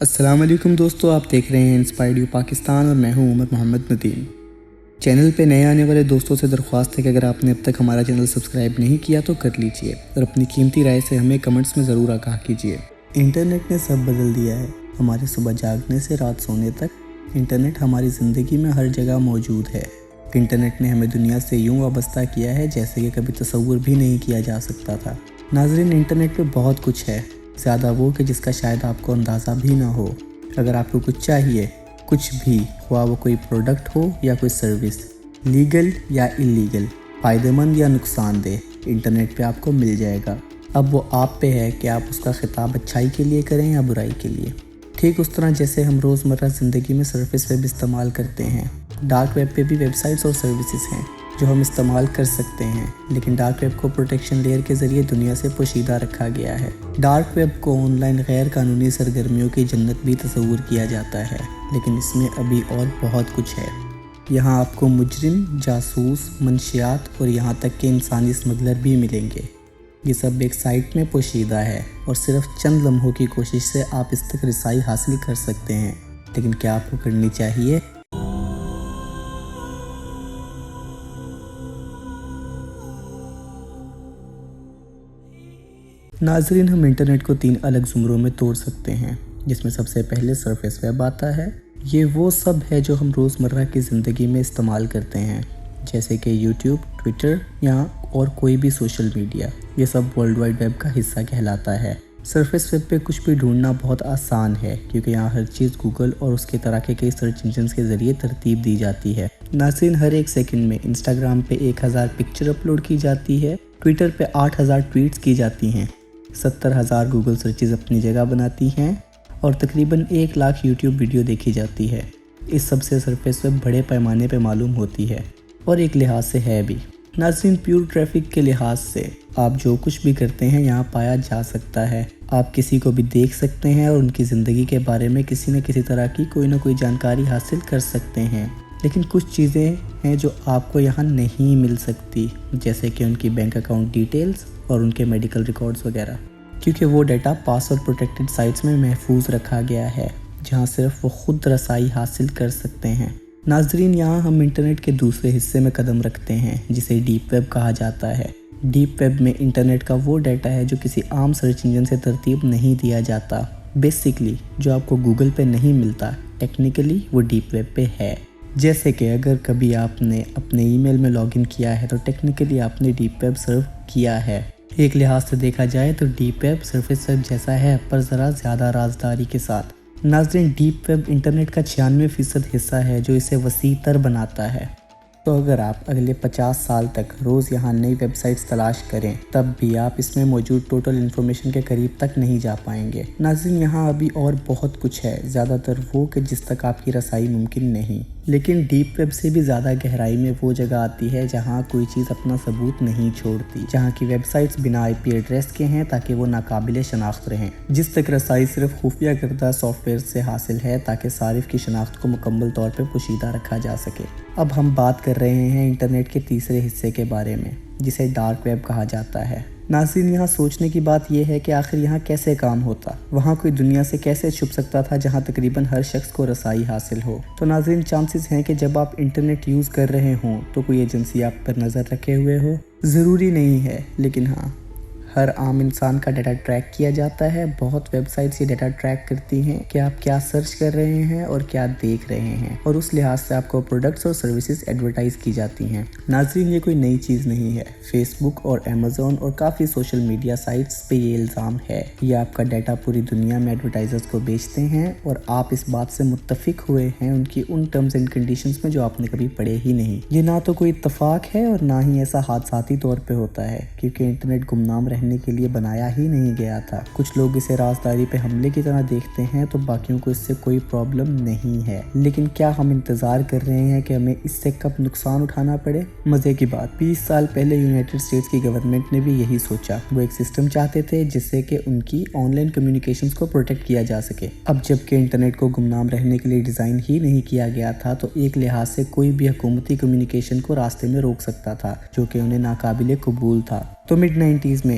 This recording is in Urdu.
السلام علیکم دوستو، آپ دیکھ رہے ہیں انسپائرڈ یو پاکستان اور میں ہوں عمر محمد ندیم۔ چینل پہ نئے آنے والے دوستوں سے درخواست ہے کہ اگر آپ نے اب تک ہمارا چینل سبسکرائب نہیں کیا تو کر لیجئے اور اپنی قیمتی رائے سے ہمیں کمنٹس میں ضرور آگاہ کیجئے۔ انٹرنیٹ نے سب بدل دیا ہے، ہمارے صبح جاگنے سے رات سونے تک انٹرنیٹ ہماری زندگی میں ہر جگہ موجود ہے۔ انٹرنیٹ نے ہمیں دنیا سے یوں وابستہ کیا ہے جیسے کہ کبھی تصور بھی نہیں کیا جا سکتا تھا۔ ناظرین، انٹرنیٹ پہ بہت کچھ ہے، زیادہ وہ کہ جس کا شاید آپ کو اندازہ بھی نہ ہو۔ اگر آپ کو کچھ چاہیے، کچھ بھی، خواہ وہ کوئی پروڈکٹ ہو یا کوئی سروس، لیگل یا اللیگل، فائدہ مند یا نقصان دہ، انٹرنیٹ پہ آپ کو مل جائے گا۔ اب وہ آپ پہ ہے کہ آپ اس کا خطاب اچھائی کے لیے کریں یا برائی کے لیے۔ ٹھیک اس طرح جیسے ہم روزمرہ زندگی میں سرفیس ویب استعمال کرتے ہیں، ڈارک ویب پہ بھی ویب سائٹس اور سروسز ہیں جو ہم استعمال کر سکتے ہیں، لیکن ڈارک ویب کو پروٹیکشن لیئر کے ذریعے دنیا سے پوشیدہ رکھا گیا ہے۔ ڈارک ویب کو آن لائن غیر قانونی سرگرمیوں کی جنت بھی تصور کیا جاتا ہے، لیکن اس میں ابھی اور بہت کچھ ہے۔ یہاں آپ کو مجرم، جاسوس، منشیات اور یہاں تک کہ انسانی اسمگلر بھی ملیں گے۔ یہ سب ایک سائٹ میں پوشیدہ ہے اور صرف چند لمحوں کی کوشش سے آپ اس تک رسائی حاصل کر سکتے ہیں، لیکن کیا آپ کو کرنی چاہیے؟ ناظرین، ہم انٹرنیٹ کو 3 الگ زمروں میں توڑ سکتے ہیں، جس میں سب سے پہلے سرفیس ویب آتا ہے۔ یہ وہ سب ہے جو ہم روزمرہ کی زندگی میں استعمال کرتے ہیں، جیسے کہ یوٹیوب، ٹویٹر یا اور کوئی بھی سوشل میڈیا۔ یہ سب ورلڈ وائڈ ویب کا حصہ کہلاتا ہے۔ سرفیس ویب پہ کچھ بھی ڈھونڈنا بہت آسان ہے، کیونکہ یہاں ہر چیز گوگل اور اس کے طرح کے کئی سرچ انجنز کے ذریعے ترتیب دی جاتی ہے۔ ناظرین، ہر ایک سیکنڈ میں انسٹاگرام پہ 1000 پکچر اپلوڈ کی جاتی ہے، ٹویٹر پہ 8000 ٹویٹس کی جاتی ہیں، 70,000 گوگل سرچز اپنی جگہ بناتی ہیں اور تقریباً 1 لاکھ یوٹیوب ویڈیو دیکھی جاتی ہے۔ اس سب سے سرفیس ویب بڑے پیمانے پہ معلوم ہوتی ہے اور ایک لحاظ سے ہے بھی۔ ناظرین، پیور ٹریفک کے لحاظ سے آپ جو کچھ بھی کرتے ہیں یہاں پایا جا سکتا ہے۔ آپ کسی کو بھی دیکھ سکتے ہیں اور ان کی زندگی کے بارے میں کسی نہ کسی طرح کی کوئی نہ کوئی جانکاری حاصل کر سکتے ہیں، لیکن کچھ چیزیں ہیں جو آپ کو یہاں نہیں مل سکتی، جیسے کہ ان کی بینک اکاؤنٹ ڈیٹیلز اور ان کے میڈیکل ریکارڈز وغیرہ، کیونکہ وہ ڈیٹا پاس اور پروٹیکٹڈ سائٹس میں محفوظ رکھا گیا ہے، جہاں صرف وہ خود رسائی حاصل کر سکتے ہیں۔ ناظرین، یہاں ہم انٹرنیٹ کے دوسرے حصے میں قدم رکھتے ہیں، جسے ڈیپ ویب کہا جاتا ہے۔ ڈیپ ویب میں انٹرنیٹ کا وہ ڈیٹا ہے جو کسی عام سرچ انجن سے ترتیب نہیں دیا جاتا۔ بیسیکلی جو آپ کو گوگل پہ نہیں ملتا، ٹیکنیکلی وہ ڈیپ ویب پہ ہے۔ جیسے کہ اگر کبھی آپ نے اپنے ای میل میں لاگ ان کیا ہے تو ٹیکنیکلی آپ نے ڈیپ ویب سرو کیا ہے۔ ایک لحاظ سے دیکھا جائے تو ڈیپ ویب سرفیس ویب جیسا ہے، پر ذرا زیادہ رازداری کے ساتھ۔ ناظرین، ڈیپ ویب انٹرنیٹ کا 96% حصہ ہے جو اسے وسیع تر بناتا ہے۔ تو اگر آپ اگلے 50 سال تک روز یہاں نئی ویب سائٹس تلاش کریں، تب بھی آپ اس میں موجود ٹوٹل انفارمیشن کے قریب تک نہیں جا پائیں گے۔ ناظرین، یہاں ابھی اور بہت کچھ ہے، زیادہ تر وہ کہ جس تک آپ کی رسائی ممکن نہیں۔ لیکن ڈیپ ویب سے بھی زیادہ گہرائی میں وہ جگہ آتی ہے جہاں کوئی چیز اپنا ثبوت نہیں چھوڑتی، جہاں کی ویب سائٹس بنا IP ایڈریس کے ہیں تاکہ وہ ناقابل شناخت رہیں، جس تک رسائی صرف خفیہ کردہ سافٹ ویئر سے حاصل ہے تاکہ صارف کی شناخت کو مکمل طور پہ پوشیدہ رکھا جا سکے۔ اب ہم بات کر رہے ہیں انٹرنیٹ کے تیسرے حصے کے بارے میں، جسے ڈارک ویب کہا جاتا ہے۔ ناظرین، یہاں سوچنے کی بات یہ ہے کہ آخر یہاں کیسے کام ہوتا، وہاں کوئی دنیا سے کیسے چھپ سکتا تھا جہاں تقریباً ہر شخص کو رسائی حاصل ہو۔ تو ناظرین، چانسز ہیں کہ جب آپ انٹرنیٹ یوز کر رہے ہوں تو کوئی ایجنسی آپ پر نظر رکھے ہوئے ہو۔ ضروری نہیں ہے، لیکن ہاں، ہر عام انسان کا ڈیٹا ٹریک کیا جاتا ہے۔ بہت ویب سائٹس یہ ڈیٹا ٹریک کرتی ہیں کہ آپ کیا سرچ کر رہے ہیں اور کیا دیکھ رہے ہیں، اور اس لحاظ سے آپ کو پروڈکٹس اور سروسز ایڈورٹائز کی جاتی ہیں۔ ناظرین، یہ کوئی نئی چیز نہیں ہے۔ فیس بک اور Amazon اور کافی سوشل میڈیا سائٹس پہ یہ الزام ہے۔ یہ آپ کا ڈیٹا پوری دنیا میں ایڈورٹائزرز کو بیچتے ہیں اور آپ اس بات سے متفق ہوئے ہیں ان کی ان ٹرمز اینڈ کنڈیشنز میں جو آپ نے کبھی پڑھے ہی نہیں۔ یہ نہ تو کوئی اتفاق ہے اور نہ ہی ایسا حادثاتی طور پہ ہوتا ہے، کیونکہ انٹرنیٹ گمنام رہنے کے لیے بنایا ہی نہیں گیا تھا۔ کچھ لوگ اسے رازداری پہ حملے کی طرح دیکھتے ہیں تو باقیوں کو اس سے کوئی پرابلم نہیں ہے، لیکن کیا ہم انتظار کر رہے ہیں کہ ہمیں اس سے کب نقصان اٹھانا پڑے؟ مزے کی بات، 20 سال پہلے یونائٹڈ اسٹیٹس کی گورنمنٹ نے بھی یہی سوچا۔ وہ ایک سسٹم چاہتے تھے جس سے کہ ان کی آن لائن کمیونیکیشنز کو پروٹیکٹ کیا جا سکے۔ اب جب کہ انٹرنیٹ کو گمنام رہنے کے لیے ڈیزائن ہی نہیں کیا گیا تھا تو ایک لحاظ سے کوئی بھی حکومتی کمیونیکیشن کو راستے میں روک سکتا تھا، جو کہ انہیں ناقابل قبول تھا۔ تو mid 90s میں